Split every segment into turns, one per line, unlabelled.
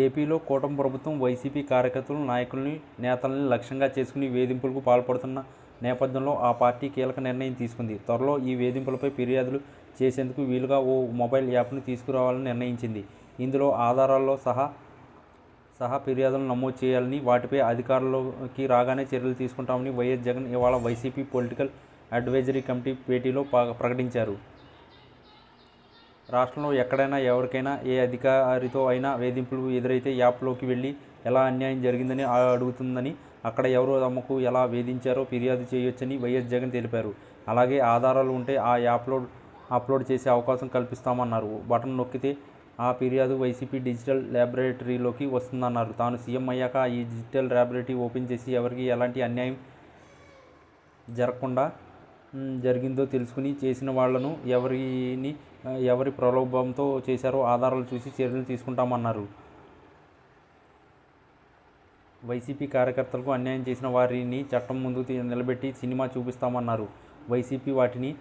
ఏపీలో కూటమి ప్రభుత్వం వైసీపీ కార్యకర్తలు, నాయకుల్ని, నేతల్ని లక్ష్యంగా చేసుకుని వేధింపులకు పాల్పడుతున్న నేపథ్యంలో ఆ పార్టీ కీలక నిర్ణయం తీసుకుంది. త్వరలో ఈ వేధింపులపై ఫిర్యాదులు చేసేందుకు వీలుగా ఓ మొబైల్ యాప్ను తీసుకురావాలని నిర్ణయించింది. ఇందులో ఆధారాలతో సహా ఫిర్యాదులను నమోదు చేయాలని, వాటిపై అధికారంలోకి రాగానే చర్యలు తీసుకుంటామని వైఎస్ జగన్ ఇవాళ వైసీపీ పొలిటికల్ అడ్వైజరీ కమిటీ భేటీలో ప్రకటించారు. రాష్ట్రంలో ఎక్కడైనా, ఎవరికైనా, ఏ అధికారితో అయినా వేధింపులు ఎదురైతే యాప్లోకి వెళ్ళి ఎలా అన్యాయం జరిగిందని అడుగుతుందని, అక్కడ ఎవరు తమకు ఎలా వేధించారో ఫిర్యాదు చేయొచ్చని వైఎస్ జగన్ తెలిపారు. అలాగే ఆధారాలు ఉంటే ఆ యాప్లో అప్లోడ్ చేసే అవకాశం కల్పిస్తామన్నారు. బటన్ నొక్కితే ఆ ఫిర్యాదు వైసీపీ డిజిటల్ ల్యాబొరేటరీలోకి వస్తుందన్నారు. తాను సీఎం అయ్యాక ఈ డిజిటల్ ల్యాబొరేటరీ ఓపెన్ చేసి ఎవరికి ఎలాంటి అన్యాయం జరగకుండా జరిగిందో తెలుసుకుని చేసిన వాళ్లను ఎవరి ప్రలోభంతో చేశారో ఆధారాలు చూసి చర్యలు తీసుకుంటామన్నారు. వైసీపీ కార్యకర్తలకు అన్యాయం చేసిన వారిని చట్టం ముందు నిలబెట్టి సినిమా చూపిస్తామన్నారు. వైసీపీ వాటిని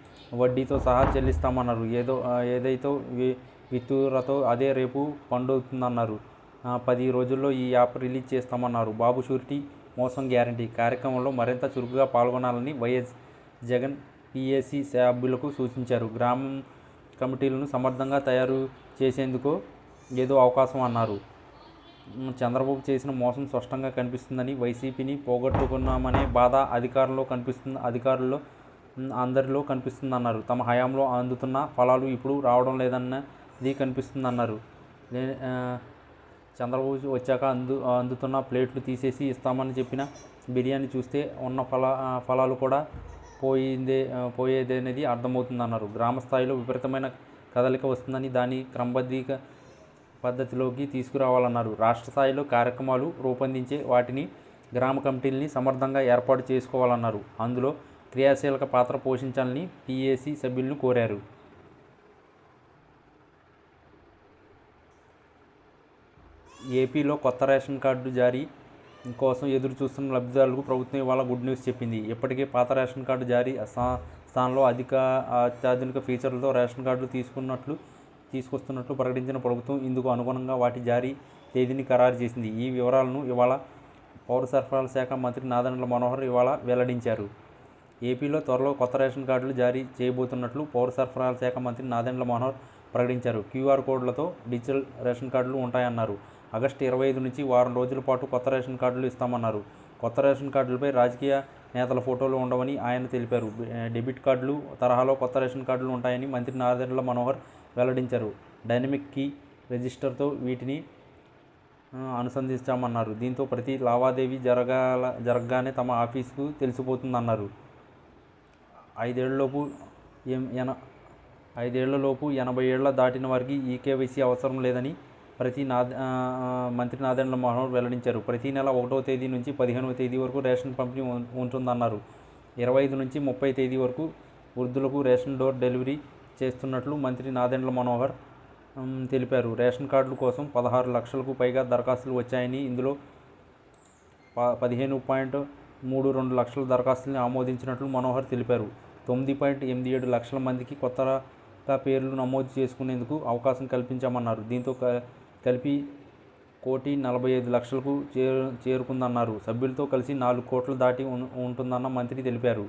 వడ్డీతో సహా చెల్లిస్తామన్నారు. ఏదైతే విత్తురతో అదే రేపు పండుతుందన్నారు. 10 రోజుల్లో ఈ యాప్ రిలీజ్ చేస్తామన్నారు. బాబు షూరిటీ, మోసం గ్యారంటీ కార్యక్రమంలో మరింత చురుకుగా పాల్గొనాలని వైఎస్ జగన్ పీఏసీ సభ్యులకు సూచించారు. గ్రామం కమిటీలను సమర్థంగా తయారు చేసేందుకు ఏదో అవకాశం అన్నారు. చంద్రబాబు చేసిన మోసం స్పష్టంగా కనిపిస్తుందని, వైసీపీని పోగొట్టుకున్నామనే బాధ అధికారుల్లో అందరిలో కనిపిస్తుందన్నారు. తమ హయాంలో అందుతున్న ఫలాలు ఇప్పుడు రావడం లేదన్నది కనిపిస్తుందన్నారు. చంద్రబాబు వచ్చాక అందుతున్న ప్లేట్లు తీసేసి ఇస్తామని చెప్పిన బిర్యానీ చూస్తే ఉన్న ఫలాలు కూడా పోయేదనేది అర్థమవుతుందన్నారు. గ్రామ స్థాయిలో విపరీతమైన కదలిక వస్తుందని, దాన్ని క్రమబద్ధీక పద్ధతిలోకి తీసుకురావాలన్నారు. రాష్ట్ర స్థాయిలో కార్యక్రమాలు రూపొందించే వాటిని గ్రామ కమిటీలని సమర్థంగా ఏర్పాటు చేసుకోవాలన్నారు. అందులో క్రియాశీలక పాత్ర పోషించాలని పీఏసీ సభ్యులను కోరారు. ఏపీలో కొత్త రేషన్ కార్డు జారీ కోసం ఎదురు చూస్తున్న లబ్ధిదారులకు ప్రభుత్వం ఇవాళ గుడ్ న్యూస్ చెప్పింది. ఇప్పటికే పాత రేషన్ కార్డు జారీ స్థానంలో అత్యాధునిక ఫీచర్లతో రేషన్ కార్డులు తీసుకొస్తున్నట్లు ప్రకటించిన ప్రభుత్వం ఇందుకు అనుగుణంగా వాటి జారీ తేదీని ఖరారు చేసింది. ఈ వివరాలను ఇవాళ పౌర సరఫరాల శాఖ మంత్రి నాదెండ్ల మనోహర్ ఇవాళ వెల్లడించారు. ఏపీలో త్వరలో కొత్త రేషన్ కార్డులు జారీ చేయబోతున్నట్లు పౌర సరఫరాల శాఖ మంత్రి నాదెండ్ల మనోహర్ ప్రకటించారు. క్యూఆర్ కోడ్లతో డిజిటల్ రేషన్ కార్డులు ఉంటాయన్నారు. ఆగస్టు 25 నుంచి వారం రోజుల పాటు కొత్త రేషన్ కార్డులు ఇస్తామన్నారు. కొత్త రేషన్ కార్డులపై రాజకీయ నేతల ఫోటోలు ఉండవని ఆయన తెలిపారు. డెబిట్ కార్డులు తరహాలో కొత్త రేషన్ కార్డులు ఉంటాయని మంత్రి నాదెండ్ల మనోహర్ వెల్లడించారు. డైనమిక్ కీ రిజిస్టర్తో వీటిని అనుసంధించామన్నారు. దీంతో ప్రతి లావాదేవీ జరగగానే తమ ఆఫీసుకు తెలిసిపోతుందన్నారు. 5 ఏళ్లలోపు 80 ఏళ్ల దాటిన వారికి ఈకేవైసీ అవసరం లేదని మంత్రి నాదెండ్ల మనోహర్ వెల్లడించారు. ప్రతి నెల 1వ తేదీ నుంచి 15వ తేదీ వరకు రేషన్ పంపిణీ ఉంటుందన్నారు. 25 నుంచి 30 తేదీ వరకు వృద్ధులకు రేషన్ డోర్ డెలివరీ చేస్తున్నట్లు మంత్రి నాదెండ్ల మనోహర్ తెలిపారు. రేషన్ కార్డుల కోసం 16 లక్షలకు పైగా దరఖాస్తులు వచ్చాయని, ఇందులో 15.32 లక్షల దరఖాస్తుల్ని ఆమోదించినట్లు మనోహర్ తెలిపారు. 9.87 లక్షల మందికి కొత్తగా పేర్లు నమోదు చేసుకునేందుకు అవకాశం కల్పించామన్నారు. దీంతో కలిపి 1,45,00,000కు చేరుకుందన్నారు. సభ్యులతో కలిసి 4 కోట్లు దాటి ఉంటుందన్న మంత్రి తెలిపారు.